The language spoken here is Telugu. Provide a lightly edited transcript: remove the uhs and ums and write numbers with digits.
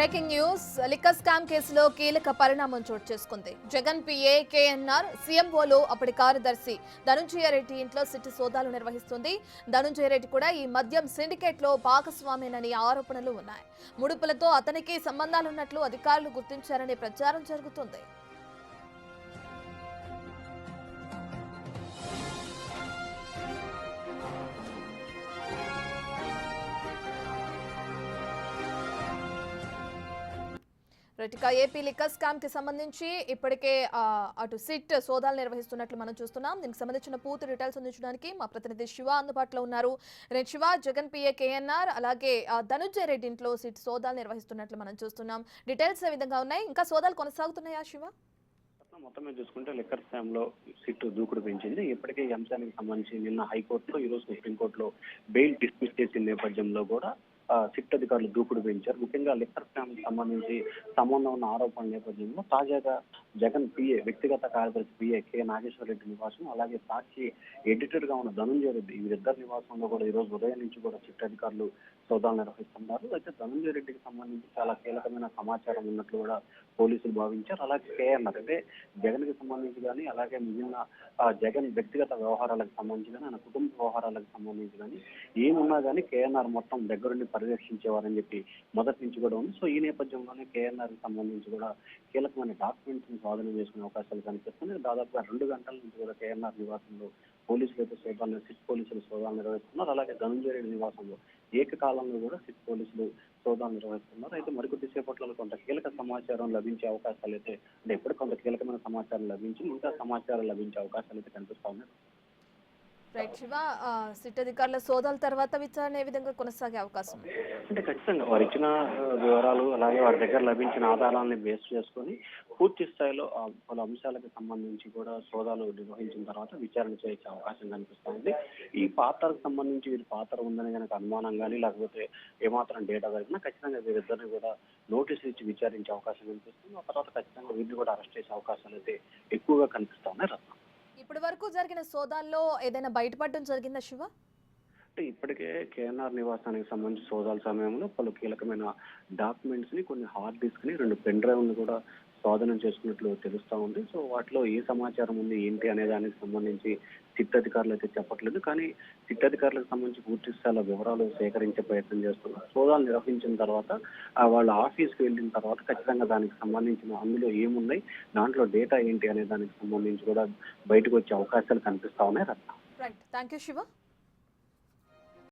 బ్రేకింగ్ న్యూస్ లిక్కర్ స్కామ్ కేసులో కీలక పరిణామం చోటు చేసుకుంది. జగన్ పిఏ కేఎన్ఆర్ సీఎంఓలో అప్పటి కార్యదర్శి ధనుంజయ రెడ్డి ఇంట్లో సిట్ సోదాలు నిర్వహిస్తుంది. ధనుంజయ రెడ్డి కూడా ఈ మద్యం సిండికేట్ లో భాగస్వామేనని ఆరోపణలు ఉన్నాయి. ముడుపులతో అతనికి సంబంధాలున్నట్లు అధికారులు గుర్తించారనే ప్రచారం జరుగుతుంది. ఏపీ లిక్కర్ స్కామ్ కి సంబంధించి ఇప్పటికే అటు సిట్ సోదాలు నిర్వహిస్తున్నట్లు మనం చూస్తున్నాం. దీనికి సంబంధించిన పూర్తి డీటెయిల్స్ అందించడానికి మా ప్రతినిధి శివ అందుబాటులో ఉన్నారు. శివ, జగన్ పిఏ కేఎన్ఆర్ అలాగే ధనుంజయ రెడ్డి ఇంట్లో సిట్ సోదాలు నిర్వహిస్తున్నట్లు మనం చూస్తున్నాం. డీటెయిల్స్ ఏ విధంగా ఉన్నాయి? ఇంకా సోదాలు కొనసాగుతున్నాయా శివ? మొత్తం మీద చూసుకుంటే లిక్కర్ స్కామ్ లో సిట్ దూకుడు పెంచింది. ఇప్పటికే ఈ అంశానికి సంబంధించి నిన్న హైకోర్టులో, ఈ రోజు సుప్రీంకోర్టులో బెయిల్ డిస్మిస్ చేసిన నేపథ్యంలో కూడా సిట్ అధికారులు దూకుడు పెంచారు. ముఖ్యంగా లిక్కర్ స్కామ్ కి సంబంధించి సంబంధం ఉన్న ఆరోపణల నేపథ్యంలో తాజాగా జగన్ పిఏ వ్యక్తిగత కార్యదర్శి పిఏ కె నాగేశ్వర రెడ్డి నివాసం, అలాగే సాక్షి ఎడిటర్ గా ఉన్న ధనుంజయ రెడ్డి వీరిద్దరు నివాసంలో కూడా ఈ రోజు ఉదయం నుంచి కూడా సిట్ అధికారులు సోదాలు నిర్వహిస్తున్నారు. అయితే ధనుంజయ రెడ్డికి సంబంధించి చాలా కీలకమైన సమాచారం ఉన్నట్లు కూడా పోలీసులు భావించారు. అలాగే కేఎన్ఆర్ అంటే జగన్ కి సంబంధించి కానీ, అలాగే మిగిలిన జగన్ వ్యక్తిగత వ్యవహారాలకు సంబంధించి కానీ, ఆయన కుటుంబ వ్యవహారాలకు సంబంధించి కానీ ఏమున్నా కానీ కేఎన్ఆర్ మొత్తం దగ్గరుండి పర్యవేక్షించేవారని చెప్పి మొదటి నుంచి కూడా ఉంది. సో ఈ నేపథ్యంలోనే కేఎన్ఆర్ కి సంబంధించి కూడా కీలకమైన డాక్యుమెంట్స్ ని స్వాధీనం చేసుకునే అవకాశాలు కనిపిస్తున్నాయి. దాదాపుగా 2 గంటల నుంచి కూడా కేఎన్ఆర్ నివాసంలో పోలీసులు అయితే సిట్ పోలీసులు సోదాలు నిర్వహిస్తున్నారు. అలాగే ధనుంజయ రెడ్డి నివాసంలో ఏకకాలంలో కూడా సిట్ పోలీసులు సోదాలు నిర్వహిస్తున్నారు. అయితే మరికొద్ది సేపట్లో కొంత కీలక సమాచారం లభించే అవకాశాలు అయితే అంటే ఎప్పుడు కొంత కీలకమైన సమాచారం లభించి ఇంకా సమాచారం లభించే అవకాశాలు అయితే కనిపిస్తా ఉన్నాయి. రైట్ శివ, సిట్ అధికారుల సోదాల తర్వాత విచారణ ఏ విధంగా కొనసాగే అవకాశం? అంటే ఖచ్చితంగా వారు ఇచ్చిన వివరాలు, అలాగే వారి దగ్గర లభించిన ఆధారాలను బేస్ చేసుకొని పూర్తి స్థాయిలో పలు అంశాలకు సంబంధించి కూడా సోదాలు నిర్వహించిన తర్వాత విచారణ చేసే అవకాశం కనిపిస్తా ఉంది. ఈ పాత్రకు సంబంధించి వీరి పాత్ర ఉందని కనుక అనుమానం కానీ, లేకపోతే ఏమాత్రం డేటా దొరికినా ఖచ్చితంగా వీరిద్దరిని కూడా నోటీసులు ఇచ్చి విచారించే అవకాశం కనిపిస్తుంది. ఆ తర్వాత ఖచ్చితంగా వీరిని కూడా అరెస్ట్ చేసే అవకాశాలు అయితే ఎక్కువగా కనిపిస్తా ఉన్నాయి. రత్న, ఇప్పటి వరకు జరిగిన సోదాల్లో ఏదైనా బయటపడడం జరిగిందా శివ? అంటే ఇప్పటికే కేఎన్ఆర్ నివాసానికి సంబంధించి సోదాల సమయంలో పలు కీలకమైన డాక్యుమెంట్స్ ని, కొన్ని హార్డ్ డిస్క్ ని, 2 పెన్ డ్రైవ్ ని కూడా స్వాధీనం చేసుకున్నట్లు తెలుస్తా ఉంది. సో వాటిలో ఏ సమాచారం ఉంది ఏంటి అనే దానికి సంబంధించి సిట్ అధికారులు అయితే చెప్పట్లేదు. కానీ సిట్ అధికారులకు సంబంధించి పూర్తి స్థాయిలో వివరాలు సేకరించే ప్రయత్నం చేస్తున్నారు. సోదాలు నిర్వహించిన తర్వాత వాళ్ళ ఆఫీస్కి వెళ్ళిన తర్వాత ఖచ్చితంగా దానికి సంబంధించిన అందులో ఏమున్నాయి, దాంట్లో డేటా ఏంటి అనే దానికి సంబంధించి కూడా బయటకు వచ్చే అవకాశాలు కనిపిస్తా ఉన్నాయి. Right, thank you Shiva.